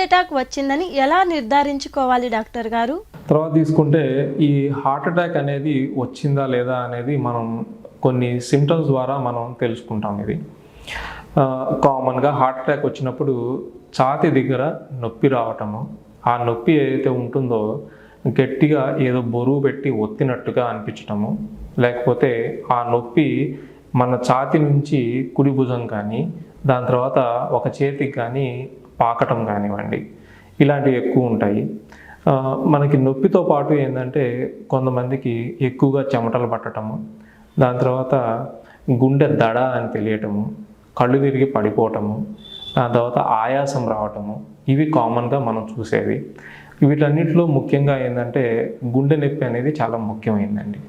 Attack వచ్చిందని ఎలా నిర్ధారించుకోవాలి డాక్టర్ గారు? తర్వాత తీసుకుంటే ఈ హార్ట్ అటాక్ అనేది వచ్చిందా లేదా అనేది మనం కొన్ని సిమ్టమ్స్ ద్వారా మనం తెలుసుకుంటాం. ఇది కామన్గా హార్ట్ అటాక్ వచ్చినప్పుడు ఛాతీ దగ్గర నొప్పి రావటము, ఆ నొప్పి ఏదైతే ఉంటుందో గట్టిగా ఏదో బరువు పెట్టి ఒత్తినట్టుగా అనిపించటము, లేకపోతే ఆ నొప్పి మన ఛాతీ నుంచి కుడి భుజం కానీ దాని తర్వాత ఒక చేతికి కానీ పాకటం కానివ్వండి, ఇలాంటివి ఎక్కువ ఉంటాయి. మనకి నొప్పితో పాటు ఏంటంటే కొంతమందికి ఎక్కువగా చెమటలు పట్టటము, దాని తర్వాత గుండె దడ అని తెలియటము, కళ్ళు తిరిగి పడిపోవటము, దాని తర్వాత ఆయాసం రావటము, ఇవి కామన్గా మనం చూసేవి. వీటన్నిటిలో ముఖ్యంగా ఏంటంటే గుండె నొప్పి అనేది చాలా ముఖ్యమైనదండి.